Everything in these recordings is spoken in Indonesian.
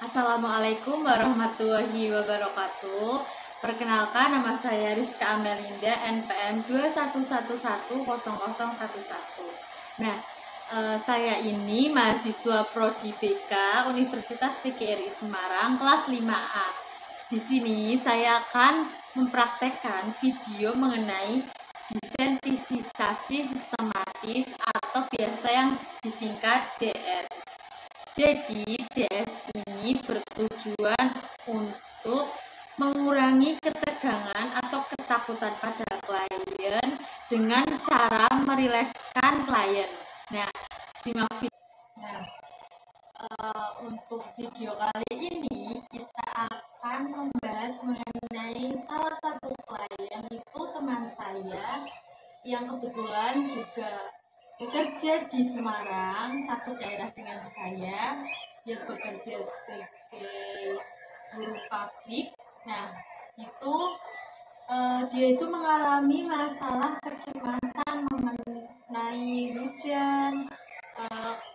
Assalamualaikum warahmatullahi wabarakatuh. Perkenalkan, nama saya Rizka Amelinda, NPM 21110011. Nah, saya ini mahasiswa Prodi BK Universitas PGRI Semarang kelas 5A. Di sini saya akan mempraktekkan video mengenai desensitisasi sistematis atau biasa yang disingkat DS. Jadi, DS ini bertujuan untuk mengurangi ketegangan atau ketakutan pada klien dengan cara merilekskan klien. Nah, simak video. Untuk video kali ini kita akan membahas mengenai salah satu klien, itu teman saya yang kebetulan juga bekerja di Semarang, satu daerah dengan saya, yang bekerja sebagai guru pabrik. Nah, itu dia itu mengalami masalah kecemasan mengenai hujan,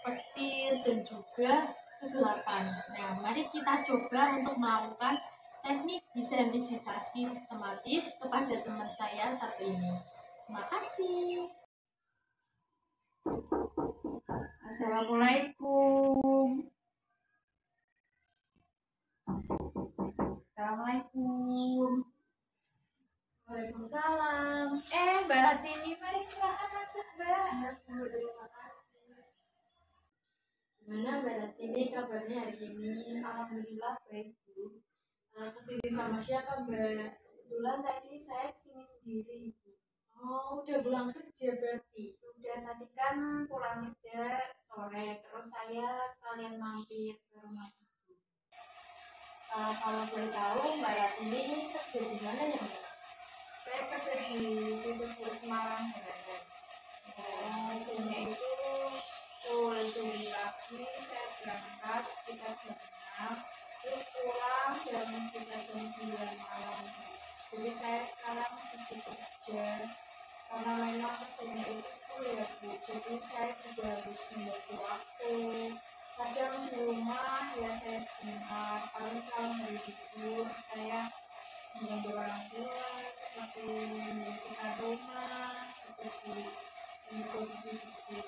petir, dan juga kegelapan. Nah, mari kita coba untuk melakukan teknik desensitisasi sistematis kepada teman saya satu ini. Terima kasih. Assalamualaikum. Assalamualaikum. Waalaikumsalam. Mbak Ratini, mari silahkan masuk, Mbak. Terima kasih. Gimana Mbak Ratini kabarnya hari ini? Alhamdulillah baik, Bu. Kesini sama siapa, Mbak? Kebetulan tadi saya kesini sendiri, Ibu. Oh, udah pulang kerja berarti? Sudah, tadi kan pulang kerja sore, terus saya sekalian mampir ke rumah Ibu. Kalau boleh tahu, Mbak Ratini kerja di mana ya, Mbak? Saya kerja di situ Semarang, Mbak. Kerjanya itu dari pagi saya berangkat sekitar jam 6, terus pulang sekitar jam 9 malam. Jadi saya sekarang masih bekerja karena memang kerjanya itu full ya, Bu. Jadi saya juga harus membagi waktu. Kadang di rumah ya saya sebentar, paling kalau hari libur saya menjaga orang tua seperti membersihkan rumah, seperti bersih-bersih.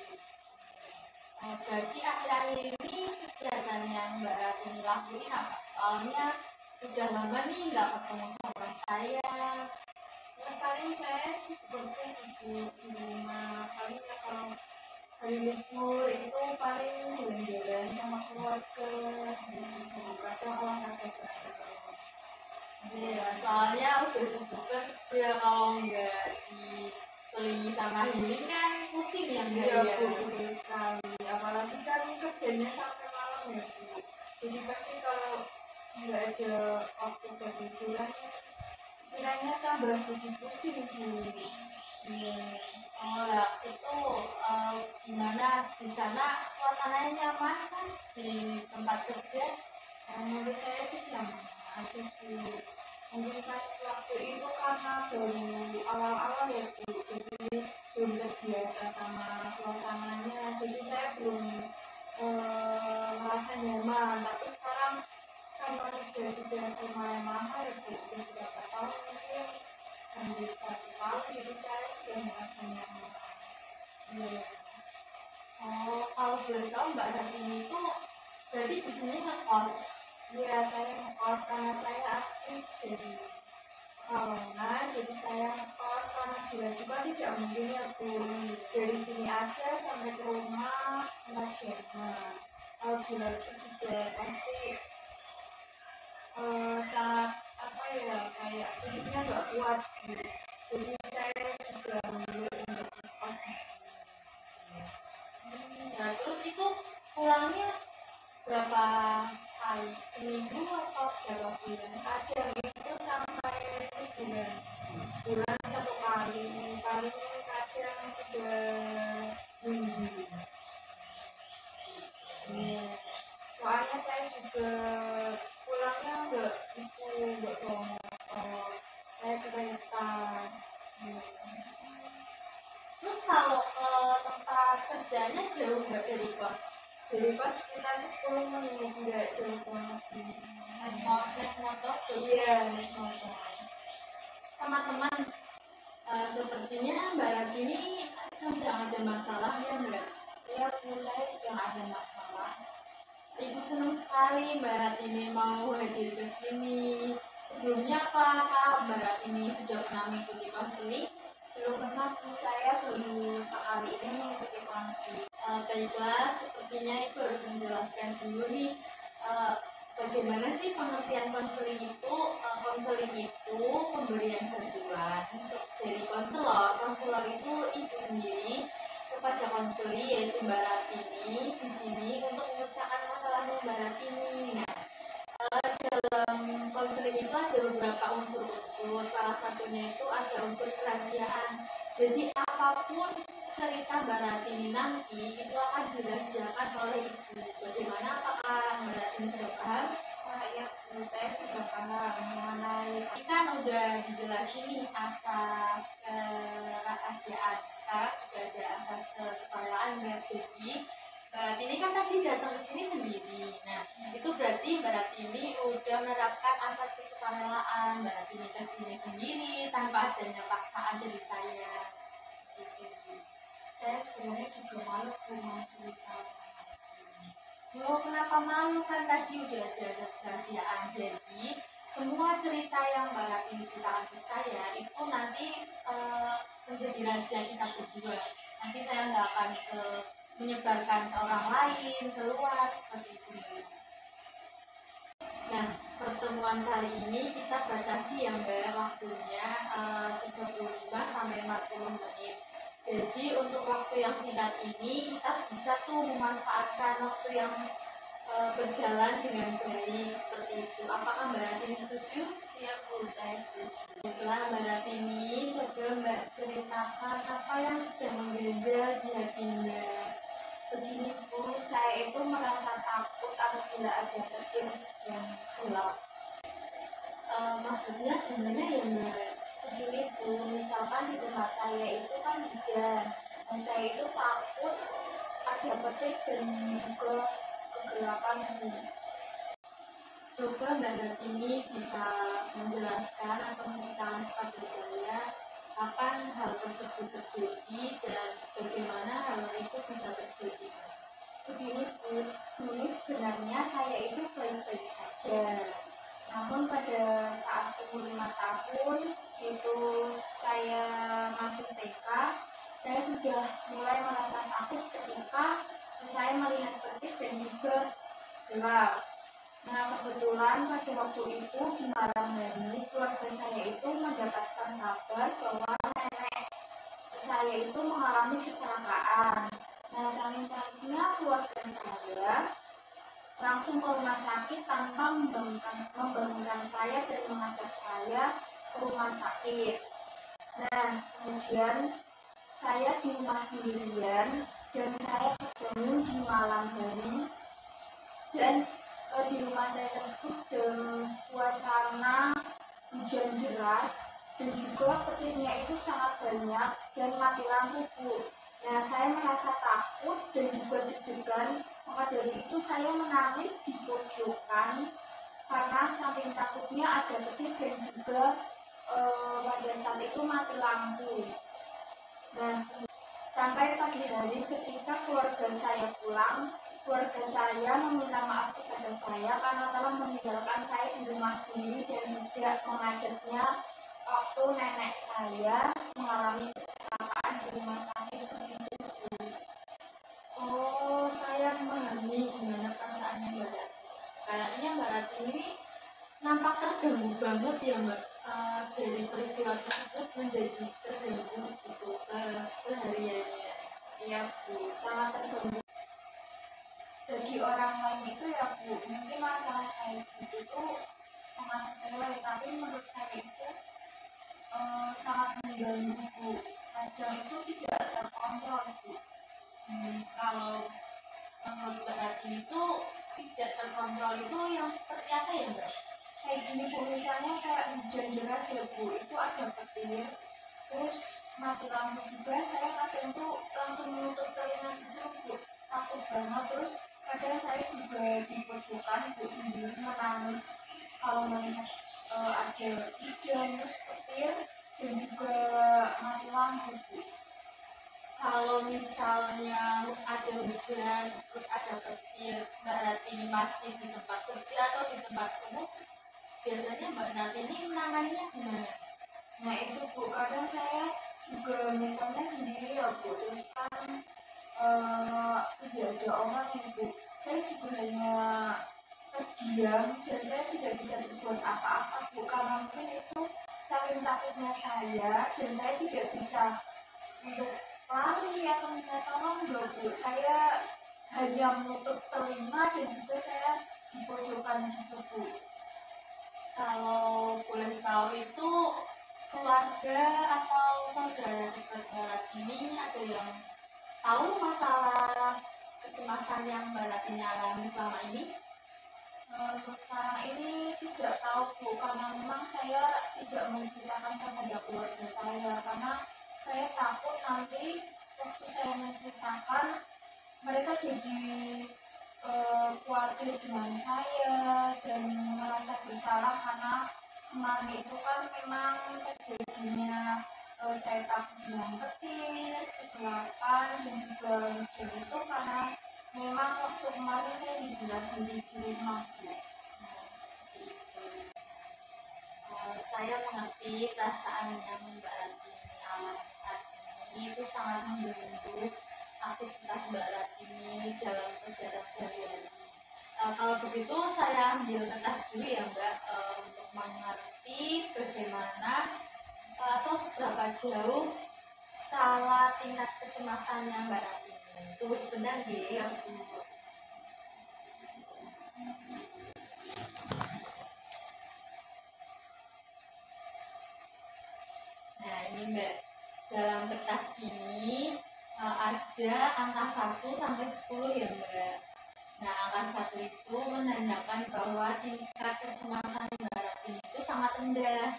Berarti akhir-akhir ini kegiatan yang Mbak Ratini lakuin apa? Soalnya udah lama nih nggak ketemu sama saya. Paling saya sih bekerja di rumah. Paling kalau hari libur itu paling jalan-jalan sama keluarga, kadang olahraga. Iya, soalnya udah sibuk kerja, kalau nggak diselingi sama healing kan pusing ya, Mbak. Iya, Bu, betul sekali. Apalagi kan kerjanya sampai malam ya, Bu. Jadi pasti kalau nggak ada waktu berliburan, kiranya tambah jadi pusing, Bu. Iya. Oh ya, itu gimana di sana suasananya nyaman kan di tempat kerja? Menurut saya sih nyaman aja, Bu. Mungkin pas waktu itu karena baru awal-awal ya, Bu. Jadi belum terbiasa sama suasananya. Jadi saya belum merasa nyaman. Tapi sekarang karena kerja sudah lumayan lama ya, Bu. Sudah beberapa tahun mungkin, hampir 1 tahun. Jadi saya sudah merasa nyaman. Iya. Oh, kalau boleh tahu Mbak Ratini itu berarti di sini ngekos? Iya, saya ngekos karena saya asli dari Pekalongan, jadi saya ngekos karena bulan juga tidak mungkin ya, Bu. Dari sini aja sampai ke rumah 4 jam. Kalau bulan itu juga pasti sangat kayak fisiknya nggak kuat, Bu. Jadi saya juga memilih untuk ngekos di sini. Nah, terus itu pulangnya berapa kali? Seminggu atau berapa bulan? Ada itu sampai sebulan, 1 kali, paling kadang 3 minggu. Soalnya saya juga pulangnya nggak bawa motor, saya kereta. Terus kalau tempat kerjanya jauh nggak dari kos? Dari kos sekitar 10 menit, nggak jauh banget. naik motor. Teman-teman, sepertinya Mbak Ratini sedang ada masalah ya Mbak? Iya Bu, saya sedang ada masalah. Ibu senang sekali Mbak Ratini mau hadir ke sini. Sebelumnya apakah Mbak Ratini sudah pernah mengikuti konseling? Belum pernah Bu, saya baru sekali ini mengikuti konseling. Baiklah, sepertinya Ibu harus menjelaskan dulu nih bagaimana sih pengertian konseling itu. Konseling itu pemberian bantuan dari konselor. Konselor itu Ibu sendiri kepada konseli yaitu Mbak Ratini di sini untuk memecahkan masalahnya Mbak Ratini. Nah, dalam konseling itu ada beberapa unsur-unsur. Salah satunya itu ada unsur kerahasiaan. Jadi apapun cerita Mbak Ratini nanti itu akan dirahasiakan oleh Ibu. Bagaimana? Apakah Mbak Ratini sudah paham? Ya Bu, saya sudah paham mengenai Ini kan udah dijelasin nih asas kerahasiaan. Sekarang juga ada asas kesukaraan ya. Jadi Mbak Ratini kan tadi datang ke sini sendiri. Nah, itu berarti Mbak Ratini udah menerapkan asas kesukaraan. Mbak Ratini ke sini sendiri tanpa adanya paksaan dari saya. Gitu. saya sebenarnya juga malu Bu mau cerita. Loh, kenapa malu? Kan tadi udah ada asas kerahasiaan. Jadi semua cerita yang Mbak Ratini ceritakan ke saya itu nanti menjadi rahasia kita berdua. Nanti saya nggak akan menyebarkan ke orang lain, keluar seperti itu. Nah, pertemuan kali ini kita batasi ya Mbak, waktunya 35 sampai 40 menit. Jadi untuk waktu yang singkat ini kita bisa tuh memanfaatkan waktu yang berjalan dengan baik seperti itu. Apakah Mbak Ratini setuju? Ya Bu, saya setuju. Baiklah Mbak Ratini, coba Mbak ceritakan apa yang sedang mengganjal di hati Mbak. Begini Bu, saya itu merasa takut apabila ada petir yang gelap. Maksudnya gimana ya Mbak? Begini Bu, misalkan di rumah saya itu kan hujan, dan saya itu takut ada petir dan juga kegelapan Bu. Coba Mbak Ratini bisa menjelaskan atau menceritakan kepada saya kapan hal tersebut terjadi dan bagaimana hal itu bisa terjadi. Begini Bu, dulu sebenarnya saya itu baik-baik saja. Namun pada saat umur 5 tahun, itu saya masih TK, saya sudah mulai merasa takut ketika saya melihat petir dan juga gelap. Nah, kebetulan pada waktu itu di malam hari, keluarga saya itu mendapatkan kabar bahwa nenek saya itu mengalami kecelakaan. Nah, saking paniknya keluarga saya langsung ke rumah sakit tanpa membangunkan saya dan mengajak saya ke rumah sakit. Nah, kemudian saya di rumah sendirian dan saya bangun di malam hari dan di rumah saya tersebut dalam suasana hujan deras dan juga petirnya itu sangat banyak dan mati lampu Bu. Nah, saya merasa takut dan juga deg-degan, maka dari itu saya menangis di pojokan karena saking takutnya ada petir dan juga pada saat itu mati lampu. Nah, sampai pagi hari ketika keluarga saya pulang, keluarga saya meminta maaf kepada saya karena telah meninggalkan saya di rumah sendiri dan tidak mengajaknya waktu nenek saya mengalami kecelakaan di rumah sakit begitu. Oh, saya memahami gimana perasaannya Mbak Ratini. Kayaknya Mbak Ratini nampak terganggu banget ya Mbak. Dari peristiwa tersebut menjadi terganggu gitu sehariannya. Ya Bu, sangat terganggu. Bagi orang lain itu ya Bu, mungkin masalah kayak gitu tuh sangat sepele, tapi menurut saya itu sangat mengganggu Bu. Kadang itu tidak terkontrol Bu. Kalau menurut Mbak Ratini itu tidak terkontrol itu yang seperti apa ya Mbak? Kayak gini Bu, misalnya kayak hujan deras ya Bu, itu ada petir, terus mati lampu juga, saya kadang tuh langsung menutup telinga gitu Bu, takut banget. Terus kadang saya juga di pojokan Bu sendiri menangis kalau melihat ada ada hujan, terus petir, dan juga mati lampu, Bu. Kalau misalnya ada hujan terus ada petir, Mbak Ratini masih di tempat kerja atau di tempat umum, biasanya Mbak Ratini menanganinya gimana? Nah itu Bu, kadang saya juga misalnya sendiri ya Bu, terus kan tidak ada orang yang Bu, saya juga hanya terdiam dan saya tidak bisa berbuat apa-apa Bu, karena mungkin itu saking takutnya saya dan saya tidak bisa untuk lari atau minta tolong enggak Bu, saya hanya menutup telinga dan juga saya di pojokan gitu Bu. Kalau boleh tahu itu keluarga atau saudara dekat Mbak Ratini ada yang tahu masalah kecemasan yang Mbak Ratini alami selama ini? Untuk sekarang ini tidak tahu Bu, karena memang saya tidak menceritakan kepada keluarga saya karena saya takut nanti waktu saya menceritakan mereka jadi khawatir dengan saya dan merasa bersalah karena kemarin itu kan memang terjadinya saya takut dengan petir, kegelapan dan juga hujan itu karena memang waktu kemarin saya dibilang sendiri di rumah Bu. Seperti itu. Saya mengerti perasaan yang Mbak Ratini alami saat ini itu sangat mengganggu aktivitas Mbak Ratini dalam kegiatan sehari-hari. Kalau begitu saya ambil kertas dulu ya Mbak, untuk mengerti bagaimana atau seberapa jauh skala tingkat kecemasannya Mbak Ratini. Tunggu sebentar ya Bu. Nah ini Mbak, dalam kertas ini ada angka 1 sampai 10 ya Mbak. Nah angka 1 itu menandakan bahwa tingkat kecemasan Mbak Ratini itu sangat rendah.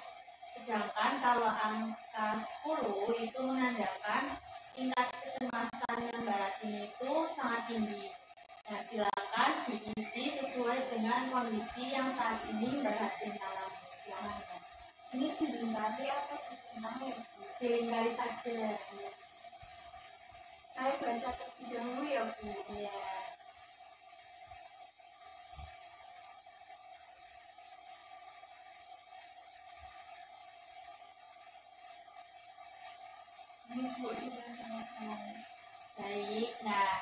Sedangkan kalau angka 10 itu menandakan tingkat kecemasan Mbak Ratini itu sangat tinggi. Nah silakan diisi sesuai dengan kondisi yang saat ini Mbak Ratini alami. Silakan Mbak. Ini dilingkari atau disenangi ya Bu? Dilingkari saja. Saya baca terlebih dahulu ya Bu. Iya. Ini Bu sudah selesai. Baik, nah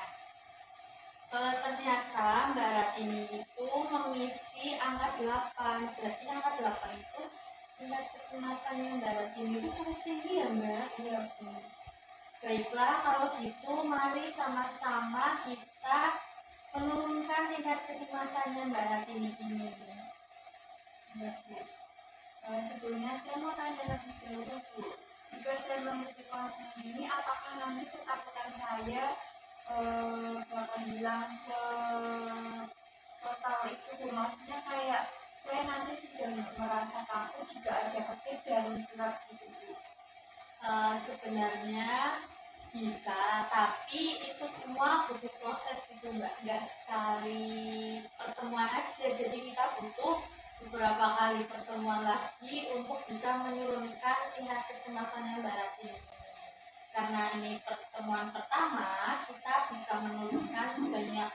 ternyata Mbak Ratini itu mengisi angka 8. Berarti angka 8 itu tingkat kecemasan yang Mbak Ratini itu cukup tinggi ya Mbak? Iya Bu. Baiklah, kalau gitu mari sama-sama kita menurunkan tingkat kecemasannya Mbak Ratini ini. Iya Bu. Sebelumnya saya mau tanya lebih dahulu Bu. Jika saya mengikuti konseling ini, apakah nanti ketakutan saya bakal hilang total itu Bu? Maksudnya kayak saya nanti sudah merasa takut jika ada petir dan gelap gitu Bu. Sebenarnya bisa, tapi itu semua butuh proses gitu Mbak, nggak sekali pertemuan aja. Jadi kita butuh beberapa kali pertemuan lagi untuk bisa menurunkan tingkat kecemasannya Mbak Ratini. Karena ini pertemuan pertama, kita bisa menurunkan sebanyak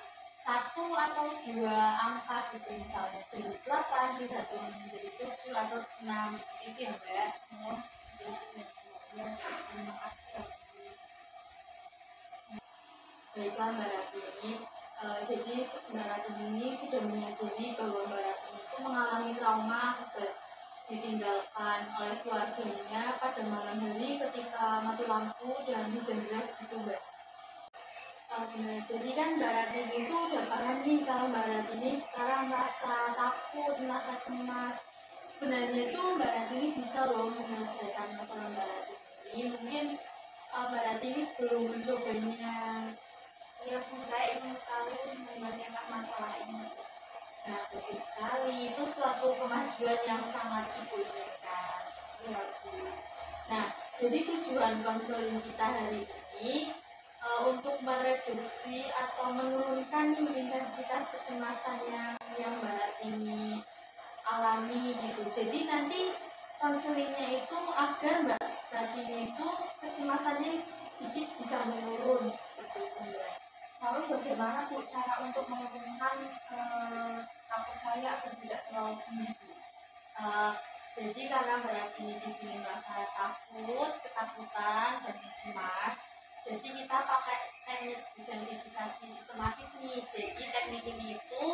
1 atau 2 angka gitu, misalnya dari 8 kita turun menjadi 7 atau 6 seperti itu ya Mbak. Terima kasih. Baiklah Mbak Ratini, jadi Mbak Ratini ini sudah menyadari bahwa Mbak Ratini itu mengalami trauma akibat ditinggalkan oleh keluarganya pada malam hari ketika mati lampu dan hujan deras gitu Mbak. Benar, jadi kan Mbak Ratini itu udah paham nih kalau Mbak Ratini sekarang merasa takut, merasa cemas. Sebenarnya itu Mbak Ratini bisa loh menyelesaikan masalah Mbak Ratini. Mungkin Mbak Ratini belum mencobanya. Ya Bu, saya ingin sekali menyelesaikan masalah ini. Nah, bagus sekali. Itu suatu kemajuan yang sangat Ibu inginkan. Ya Bu. Nah, jadi tujuan konseling kita hari ini untuk mereduksi atau menurunkan intensitas kecemasan yang Mbak ini alami gitu. Jadi nanti konselingnya itu agar Mbak Ratini itu kecemasannya sedikit bisa menurun seperti itu Mbak. Lalu bagaimana Bu cara untuk menurunkan takut saya agar tidak terlalu tinggi Bu? Jadi karena Mbak Ratini di sini merasa takut, ketakutan, dan cemas, jadi kita pakai teknik visualisasi sistematis nih. Jadi teknik ini itu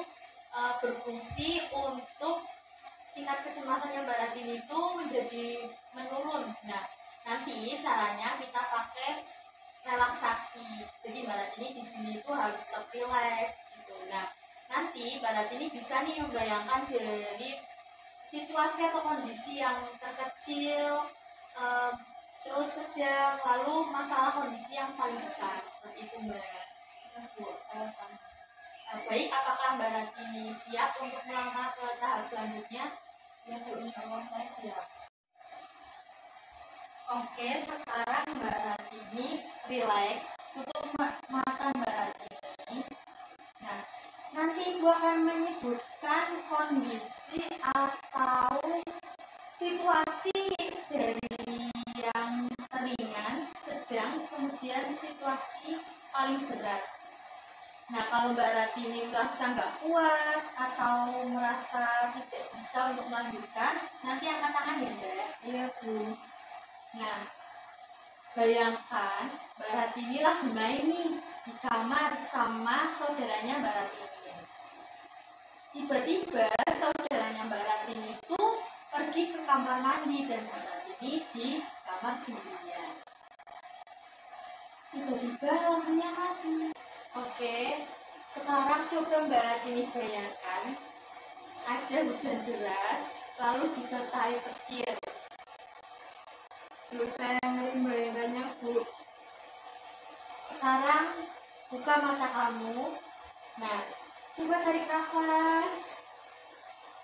berfungsi untuk tingkat kecemasannya Mbak Ratini itu menjadi menurun. Nah, nanti caranya kita pakai relaksasi. Jadi Mbak Ratini di sini itu harus tetap rileks gitu. Nah, nanti Mbak Ratini bisa nih membayangkan dari situasi atau kondisi yang terkecil, terus sedang, lalu masalah kondisi yang paling besar seperti itu Mbak. Ya Bu, saya paham. Baik, apakah Mbak Ratini siap untuk melangkah ke tahap selanjutnya? Ya Bu, insya Allah saya siap. Oke, sekarang Mbak Ratini rileks, tutup mata Mbak Ratini. Nah, nanti Ibu akan menyebutkan kondisi atau situasi dari yang ringan, sedang, kemudian situasi paling berat. Nah, kalau Mbak Ratini merasa nggak kuat atau merasa tidak bisa untuk melanjutkan, nanti angkat tangan ya Mbak. Iya Bu. Nah, bayangkan Mbak Ratini lagi main nih di kamar sama saudaranya Mbak Ratini. Tiba-tiba saudaranya Mbak Ratini itu pergi ke kamar mandi dan Mbak Ratini di kamar sendirian. Tiba-tiba lampunya mati. Oke, sekarang coba Mbak Ratini bayangkan ada hujan deras lalu disertai petir. Bu, saya ngeri membayangkannya Bu. Sekarang buka mata kamu. Nah, coba tarik nafas,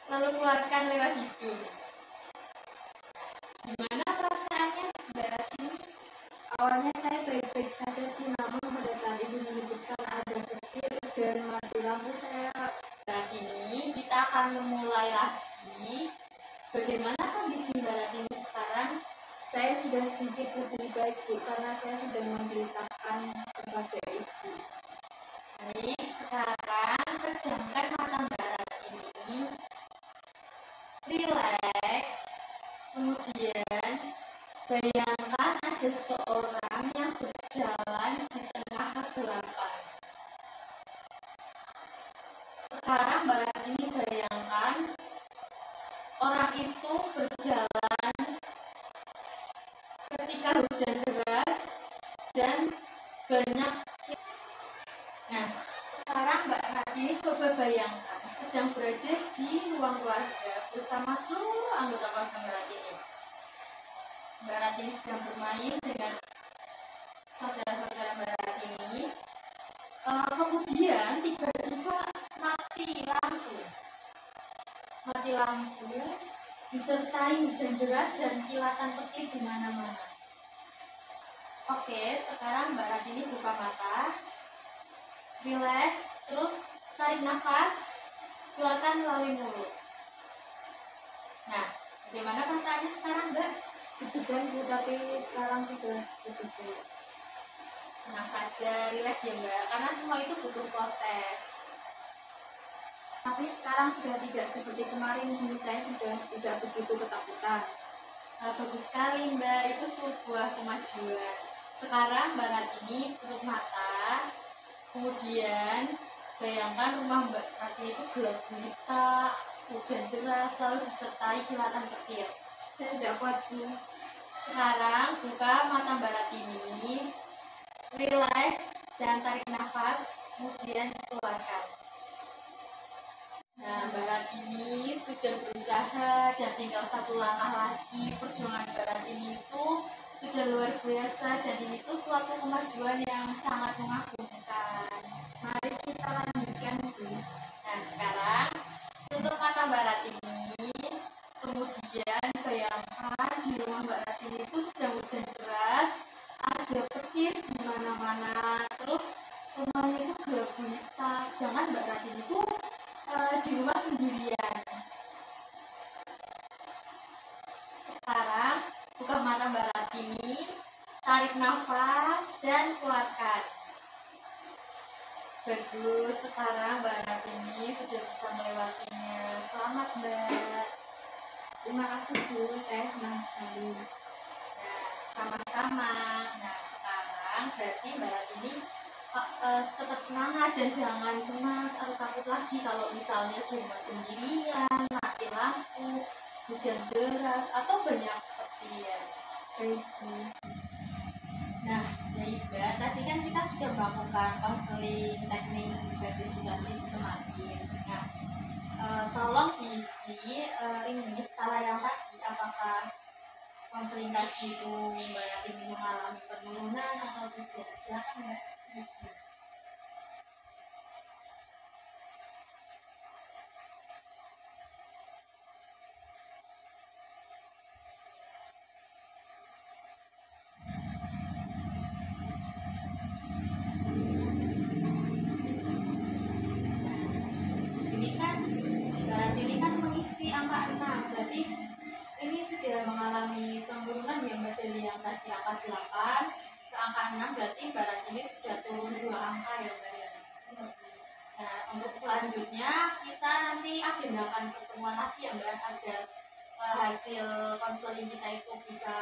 lalu keluarkan lewat hidung. Gimana perasaannya Mbak Ratini? Awalnya saya baik-baik saja Bu, namun pada saat Ibu menyebutkan ada petir dan mati lampu saya. Saat ini kita akan memulai lagi. Bagaimana kondisi Mbak Ratini sekarang? Saya sudah sedikit lebih baik Bu, karena saya sudah menceritakan kepada Ibu. Baik, sekarang pejamkan mata Mbak Ratini, rileks, kemudian bayangkan ada seorang yang berjalan di tengah kegelapan. Sekarang Mbak Ratini bayangkan orang itu berjalan ketika hujan deras dan banyak. Nah, sekarang Mbak Ratini coba bayangkan sedang berada di ruang keluarga bersama seluruh anggota keluarga Mbak Ratini. Mbak Ratini sedang bermain dengan saudara-saudara Mbak Ratini. Kemudian tiba-tiba mati lampu disertai hujan deras dan kilatan petir di mana-mana. Oke, sekarang Mbak Ratini buka mata, rileks, terus tarik nafas, keluarkan melalui mulut. Nah, bagaimana perasaannya sekarang Mbak? Deg-degan Bu, tapi sekarang sudah cukup Bu. Tenang saja, rileks ya Mbak, karena semua itu butuh proses. Tapi sekarang sudah tidak seperti kemarin Bu, saya sudah tidak begitu ketakutan. Nah, bagus sekali Mbak, itu sebuah kemajuan. Sekarang Mbak Ratini tutup mata, kemudian bayangkan rumah Mbak Ratini itu gelap gulita, hujan deras, lalu disertai kilatan petir. Saya tidak kuat Bu. Sekarang buka mata Mbak Ratini, rileks dan tarik nafas, kemudian keluarkan. Nah, Mbak Ratini sudah berusaha dan tinggal satu langkah lagi. Perjuangan Mbak Ratini itu sudah luar biasa dan ini tuh suatu kemajuan yang sangat mengagumkan. Mari kita lanjutkan Bu. Nah, sekarang tutup mata Mbak Ratini, kemudian bayangkan di rumah Mbak Ratini itu sedang hujan deras, ada petir di mana-mana, terus rumahnya itu gelap gulita, sedangkan Mbak Ratini itu di rumah sendirian. tarik nafas dan keluarkan. Bagus, sekarang Mbak Ratini sudah bisa melewatinya. Selamat Mbak. Terima kasih Bu, saya senang sekali. Nah, sama-sama. Nah, sekarang berarti Mbak Ratini tetap semangat dan jangan cemas atau takut lagi kalau misalnya cuma sendirian, mati lampu, hujan deras, atau banyak petir. Baik Bu. Nah, baik Mbak, tadi kan kita sudah melakukan konseling teknik sertifikasi sistematis. Nah, tolong diisi ini skala yang tadi, apakah konseling tadi itu Mbak Yatimi mengalami penurunan atau tidak? Silakan Mbak. Di sini kan Mbak Yatimi kan mengisi angka 6, berarti ini sudah mengalami penurunan ya Mbak, dari yang tadi angka 8 ke angka 6, berarti Mbak Ratini sudah turun 2 angka ya Mbak ya. Nah, untuk selanjutnya kita nanti agendakan pertemuan lagi ya Mbak, agar hasil konseling kita itu bisa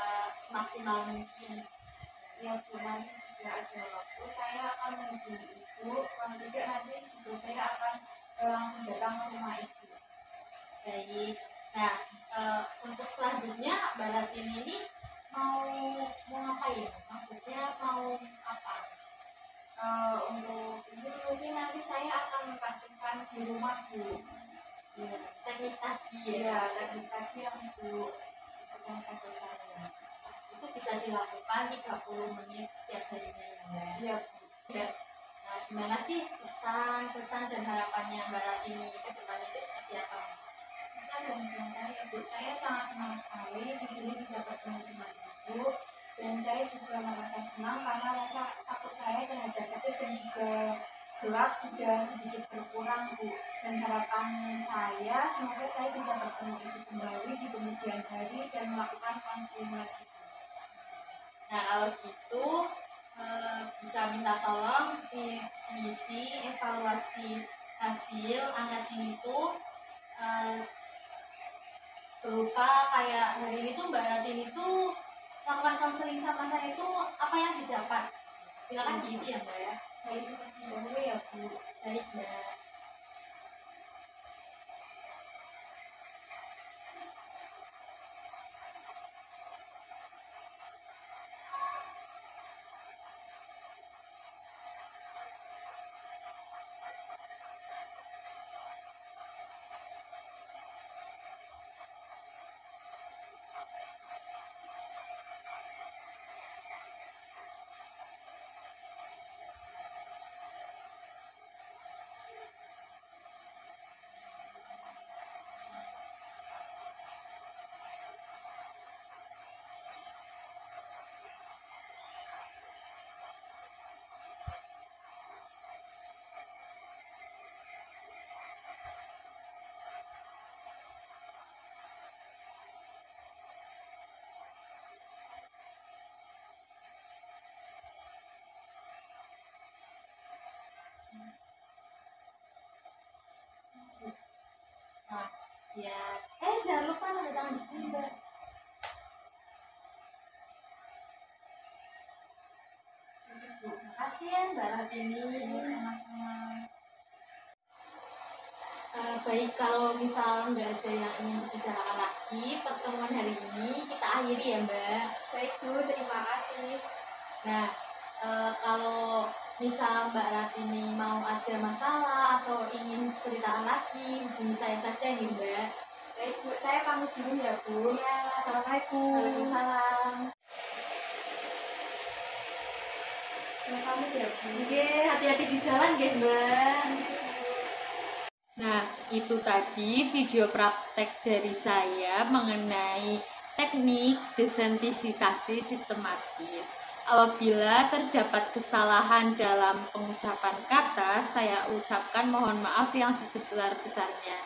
semaksimal mungkin. Ya Bu, nanti sudah ada waktu saya akan menghubungi Ibu. Kalau tidak nanti juga saya akan langsung datang ke rumah Ibu. Baik. Nah, untuk selanjutnya Mbak Ratini ini mau ngapain? Maksudnya mau apa? Untuk itu mungkin nanti saya akan mempraktikkan di rumah Bu. Ya, teknik tadi Ya, ya. teknik tadi yang Bu berikan pada saya. Itu bisa dilakukan 30 menit setiap harinya ya Mbak. Iya Bu. Ya. Nah, gimana sih pesan dan harapannya Mbak Ratini ke depan itu seperti apa? Pesan dan pesan saya Bu, saya sangat senang sekali di sini bisa bertemu dengan Ibu, dan saya juga merasa senang karena rasa takut saya terhadap petir dan juga gelap sudah sedikit berkurang Bu. Dan harapan saya semoga saya bisa bertemu Ibu kembali di kemudian hari dan melakukan konseling lagi. Nah, kalau gitu bisa minta tolong diisi evaluasi hasil angkat ini tuh berupa kayak hari ini tuh Mbak Ratini tuh melakukan konseling sama saya itu apa yang didapat. Silakan diisi ya Mbak ya. Saya seperti dahulu ya Bu. Baik Mbak. Nah, ya, jangan lupa tanda tangan di sini Mbak. Terima kasih ya Mbak Ratini. Sama-sama. Baik, kalau misal nggak ada yang ingin dibicarakan lagi, pertemuan hari ini kita akhiri ya Mbak. Baik Bu, terima kasih. Nah, kalau misal Mbak Ratini mau ada masalah atau ingin cerita lagi, hubungi saya saja nih Mbak. Baik Bu, saya pamit dulu ya Bu. Ya, Assalamualaikum. waalaikumsalam. Saya pamit ya Bu. Oke, hati-hati di jalan ya Mbak. Nah, itu tadi video praktek dari saya mengenai teknik desensitisasi sistematis. Apabila terdapat kesalahan dalam pengucapan kata, saya ucapkan mohon maaf yang sebesar-besarnya.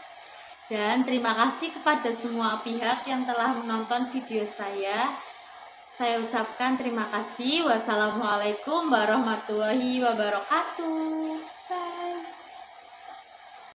Dan terima kasih kepada semua pihak yang telah menonton video saya. Saya ucapkan terima kasih. Wassalamualaikum warahmatullahi wabarakatuh.